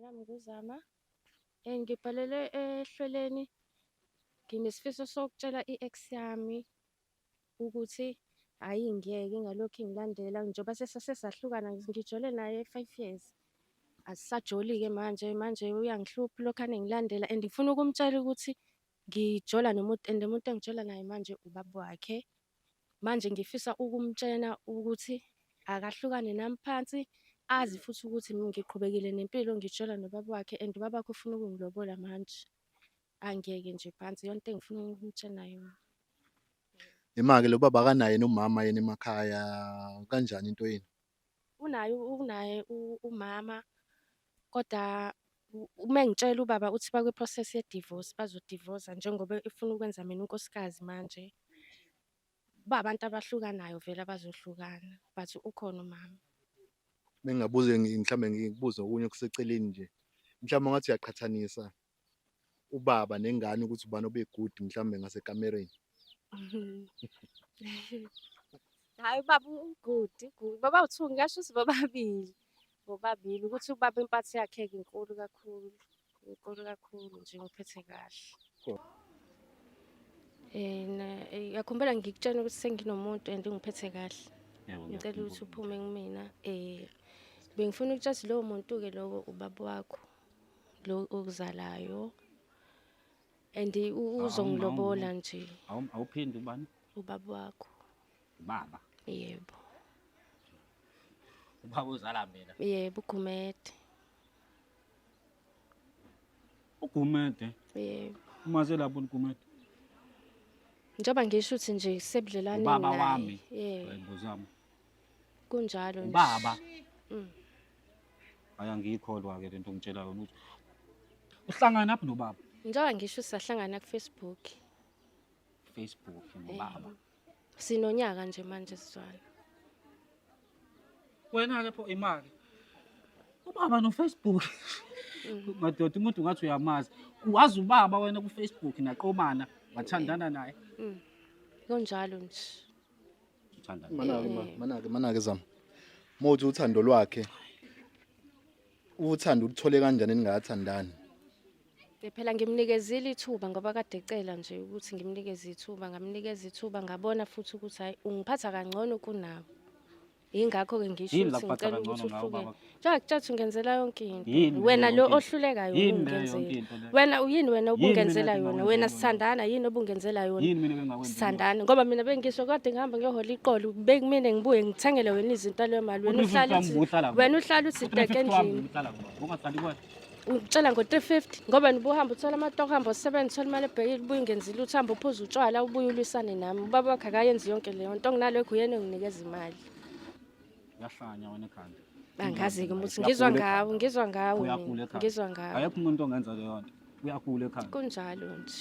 nami nguzama. Ngibhalele ehlelweni, nginesifiso sokutshela i-ex yami ukuthi hhayi ngiyeke ingalokhu ingilandela njengoba sesahlukana ngijole naye 5 years. Asisajoli-ke manje uyangihlupha ulokhane engilandela and ngifuna ukumtshela ukuthi ngijola nomuntu and umuntu engijola naye manje ubaba wakhe. Manje ngifisa ukumtshena ukuthi akahlukane nami phansi, azi futhi ukuthi ngiqhubekile nempilo ngijola nobaba wakhe and ubaba wakhe ufuna ukungilobola manje. Angiyeke nje phansi, iyona into engifuna ukumtshena yona. Ima-ke lo baba akanaye nomama yena emakhaya, kanjani into yenu? Unaye umama, kodwa uma ngitshela ubaba uthi bakwi-process ye-divorce, bazodivosa njengoba efuna ukwenza mina unkosikazi manje. Abantu abahlukanayo vele abazohlukana, but ukhona umama. Bengingabuze mhlambe ngikubuze okunye okuseceleni nje. Mhlawumbe ngathi uyaqhathanisa ubaba nengane ukuthi ubani obe-good mhlawumbe ngasekamereni. Hhayi ubaba u-good. Baba u-2 ngingasho ukuthi bobabili ukuthi ubaba impatho yakhe-ke inkulu kakhulu nje ngiphethe kahle. Uyakhumbula ngikutshena ukuthi senginomuntu and ngiphethe kahle. Ngicela ukuthi uphume kumina. Bengifuna ukuthi lowo muntu-ke lowo ubaba wakho lo okuzalayo and uzongilobola nje. Awuphindi ubani? Ubaba wakho. Ubaba? Yebo. Ubaba uzala mina? Yebo, uGumede. uGumede? Yebo. Umaze lapho uGumede? Njengoba ngisho ukuthi nje sebudlelane naye. Ubaba wami. Yebo. Ngozami. Kunjalo nje. Ubaba? Aya ngiyikholwa-ke lento ongitshela yona ukuthi uhlangana naphi nobaba? Njengoba ngisho sisahlangana ku-Facebook. Facebook nobaba. Sinonyaka nje manje sizwana. Wena-ke pho imali. Ubaba no-Facebook. Madoda umuntu ngathi uyamazi. Uwazi ubaba wena ku-Facebook naqomana wathandana naye. Kunjalo nje. Manake zami. Mothi uthando lwakhe. Uthando ukuthole kanjani ningathandani? Phela ngimnikezile ithuba ngoba kade ecela nje ukuthi ngimnikeze ithuba, ngamnikeza ithuba ngabona futhi ukuthi hayi ungiphatha kangcono kunawe. Yingakho-ke ngisho ukuthi ngicela ukuthi uhlukene. Njengoba kuthatha ungenzela yonke into. Wena lo ohlulekayo ungenzela. Wena ubungenzela yona. Wena sithandana yini obungenzela yona? Yini mina bengakwenza? Sithandana ngoba mina bengisho kade ngihamba ngiyohola iqolo bekumina ngibuye ngithengele wena izinto leyo mali. Wena uhlala uthi ideke endlini. Ngitshela ngo-350 ngoba nibuhamba uthola amatoho hamba u7 uthola imali ebhekile ubuye ungenzile uthamba uphuza utshwala ubuye ulwisane nami. Ubaba wakhe akayenzi yonke leyo nto nginalokho uyena enginikeza imali. Uyahlanya wena ekhanda. Angazi-ke ukuthi ngizwa ngawe ngizwa ngawe. Ayekho umuntu ongenza leyo nto. Uyagula ekhanda. Kunjalo nje.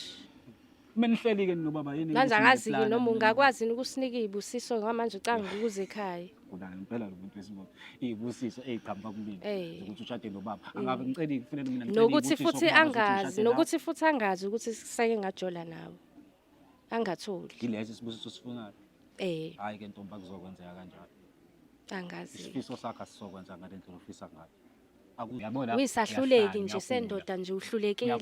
Uma nihleli-ke nobaba yini? Manje angazi-ke noma ungakwazi ukusinika iy'busiso ngamanje ucanga ukuze ekhaya. Impela lo muntu wesibona iy'busiso ey'qhamuka kumina ukuthi ushade nobaba. Angabe ngicela kufanele mina ngicela nokuthi futhi angazi ukuthi sake ngajola nawe. Angatholi. Yileso isibusiso sifunayo. Hhayi-ke ntombi kuzokwenzeka kanjalo. Angazi. Isifiso sakho asizokwenza ngale ndlela ofisa ngayo. Uyisahluleki nje sendoda nje uhlulekile.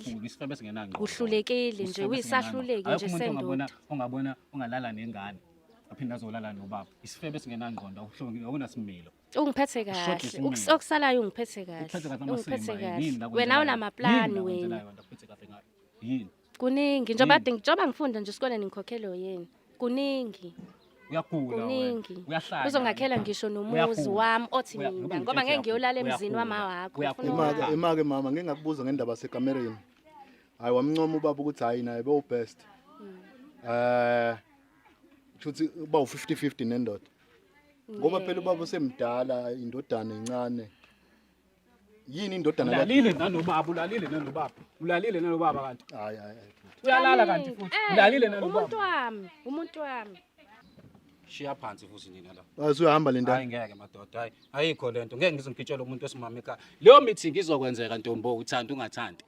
Uhlulekile nje uyisahluleki nje sendoda. Ongabona ungalala nengane aphinde azolala nobaba. Isifebe singenangqondo awunasimilo. Ungiphethe kahle. Okusalayo ungiphethe kahle. Wena unamaplani wena. Yini? Kuningi njengoba ngifunda nje esikoleni ngikhokhelo yena. Kuningi. Uyagula wena. Uyahlala. Uzongakhela ngisho nomuzi wami othi mina ngoba ngeke ngiyolala emzini wama wakho. Imake mama ngeke ngakubuza ngendaba yasekamereni. Hayi wamncoma ubaba ukuthi hayi naye bewubest. Futhi uba u50-50 nendoda. Ngoba phela ubaba usemdala indodana encane. Yini indodana la? Ulalile nanobaba kanti. Hayi. Uyalala kanti futhi. Ulalile nanobaba. Umuntu wami. Shiya phansi futhi nina la. Usuyahamba le ndawo. Hayi ngeke madoda, hayi. Ayikho lento. Ngeke ngizongitshela umuntu wesimama ekhaya. Leyo meeting izokwenzeka Ntombo uthanda ungathandi.